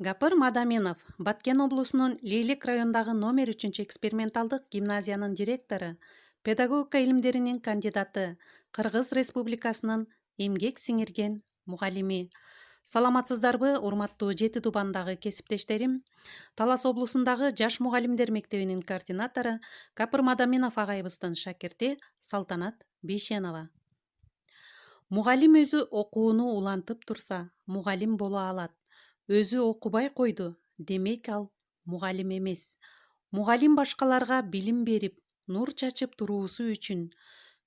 Гапыр Мадаминов, Баткен облусунун Лейлик райондагы номер 3 эксперименталдык гимназиянын директору, педагогика илимдеринин кандидаты, Кыргыз Республикасынын эмгек сиңирген мугалими. Саламатсыздарбы, урматтуу 7 тубандагы кесиптештерим? Талас облусундагы Жаш мугалимдер мектебинин координатору Гапыр Мадаминов агайыбыздын шакирти Салтанат Бейшенова. Мугалим өзү окууну улантып турса, мугалим боло алат. Өзү окубай койду, демек ал мугалим эмес. Мугалим башкаларга билим берип, нур чачып туруусу үчүн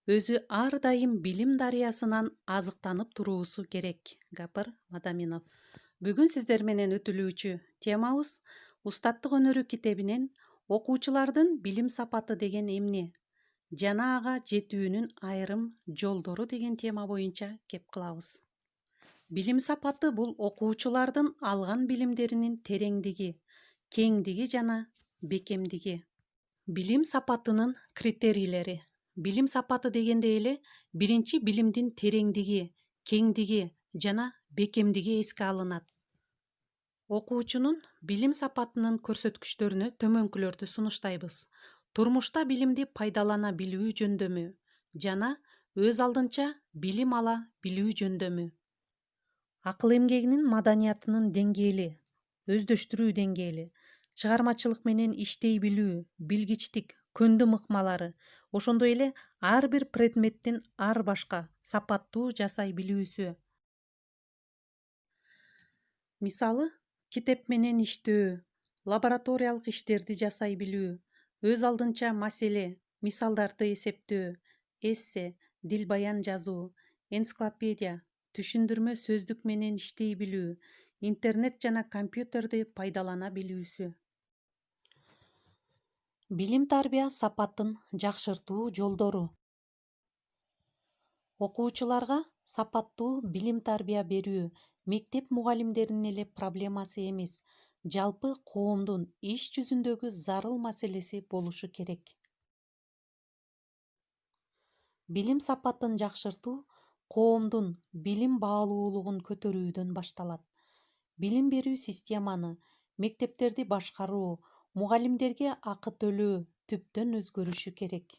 өзү ар дайым билим дарыясынан азыктанып туруусу керек. Гапыр Мадаминов. Бүгүн сиздер менен өтүлүүчү темабыз Устаттык өнөрү китебинен окуучулардын билим сапаты деген эмне жана ага жетүүнүн айрым жолдору деген тема боюнча кеп кылабыз. Билим сапаты бул окуучулардын алган билимдеринин тереңдиги, кеңдиги жана бекемдиги. Билим сапатынын критерийлери. Билим сапаты дегенде эле биринчи билимдин тереңдиги, кеңдиги жана бекемдиги эске алынат. Окуучунун билим сапатынын көрсөткүчтөрүнө төмөнкүлөрдү сунуштайбыз. Турмушта билимди пайдалана билүү жөндөмү жана өз алдынча билим ала билүү жөндөмү. Акыл эмгегинин маданиятынын деңгээли, өздөштүрүү деңгээли, чыгармачылык менен иштей билүү, билгичтик, көндүм ыкмалары, ошондой эле ар бир предметтин ар башка сапаттуу жасай билүүсү. Мисалы, китеп менен иштөө, лабораториялык иштерди жасай билүү, өз алдынча маселе, мисалдарды эсептөө, эссе, дил-баян жазуу, энциклопедия, түшүндүрмө сөздүк менен иштей билүү, интернет жана компьютерди пайдалана билүүсү. Билим тарбия сапатын жакшыртуу жолдору. Окуучуларга сапаттуу билим тарбия берүү мектеп мугалимдеринин эле проблемасы эмес, жалпы коомдун иш жүзүндөгү зарыл маселеси болушу керек. Билим сапатын жакшыртуу коомдун билим баалуулугун көтөрүүдөн башталат. Билим берүү системаны, мектептерди башкаруу, мугалимдерге акы төлөө түптөн өзгөрүшү керек.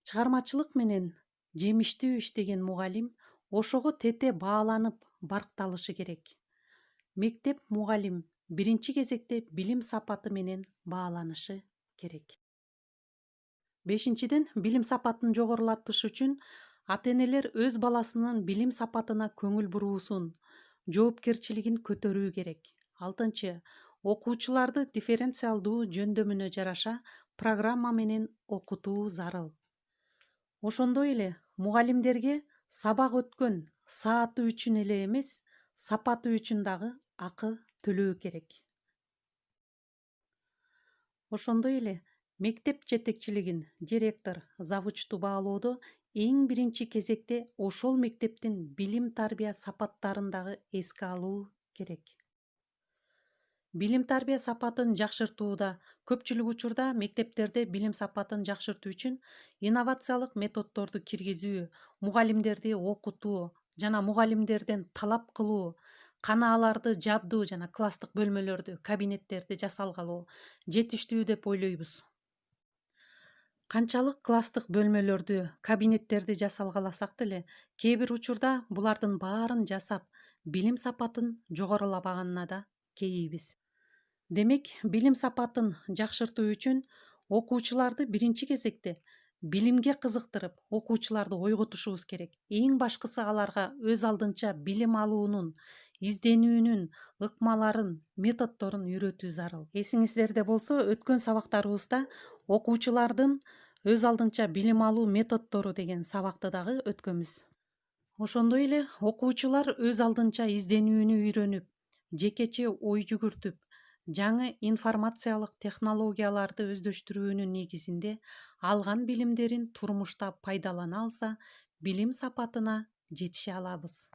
Чыгармачылык менен жемиштүү иштеген мугалим ошого тете бааланып баркталышы керек. Мектеп мугалим биринчи кезекте билим сапаты менен бааланышы керек. Бешинчиден, билим сапатын жогорулатыш үчүн ата-энелер өз баласынын билим сапатына көңүл буруусун, жоопкерчилигин көтөрүү керек. Алтынчы, окуучуларды дифференциалдуу жөндөмүнө жараша программа менен окутуу зарыл. Ошондой эле мугалимдерге сабак өткөн сааты үчүн эле эмес, сапаты үчүн дагы акы төлөө керек. Ошондой эле мектеп жетекчилигин, директор, завучту баалоодо эң биринчи кезекте ошол мектептин билим тарбия сапаттарын дагы эске алуу керек. Билим тарбия сапатын жакшыртууда көпчүлүк учурда мектептерде билим сапатын жакшыртуу үчүн инновациялык методдорду киргизүү, мугалимдерди окутуу жана мугалимдерден талап кылуу, канааларды жабдуу жана класстык бөлмөлөрдү, кабинеттерди жасалгалоо жетиштүү деп ойлойбуз. Канчалык класстык бөлмөлөрдү, кабинеттерди жасалгаласак деле, кээ бир учурда булардын баарын жасап, билим сапатын жогорулабаганына да кейийбиз. Демек, билим сапатын жакшыртуу үчүн окуучуларды биринчи кезекте билимге кызыктырып, окуучуларды ойготушубуз керек. Эң башкысы аларга өз алдынча билим алуунун, изденүүнүн ыкмаларын, методдорун үйрөтүү зарыл. Эсиңиздерде болсо, өткөн сабактарыбызда окуучулардын өз алдынча билим алуу методдору деген сабакты дагы өткөнбүз. Ошондой эле окуучулар өз алдынча изденүүнү үйрөнүп, жекече ой жүгүртүп, жаңы информациялык технологияларды өздөштүрүүнүн негизинде алган билимдерин турмушта пайдалана алса, билим сапатына жетише алабыз.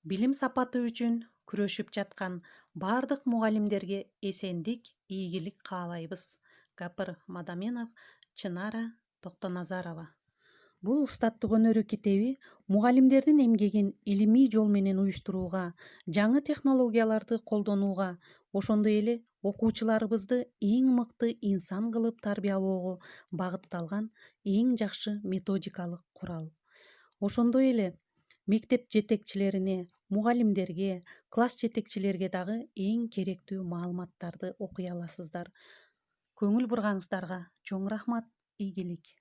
Билим сапаты үчүн күрөшүп жаткан бардык мугалимдерге эсендик, ийгилик каалайбыз. Гапыр Мадаминов, Чынара Токтоназарова. Бул устаттык өнөрү китеби мугалимдердин эмгегин илимий жол менен уюштурууга, жаңы технологияларды колдонууга, ошондой эле окуучуларыбызды эң мыкты инсан кылып тарбиялоого багытталган эң жакшы методикалык курал. Ошондой эле мектеп жетекчилерине, мугалимдерге, класс жетекчилерге дагы эң керектүү маалыматтарды окуй аласыздар. Көңүл бурганыңыздарга чоң рахмат, ийгилик.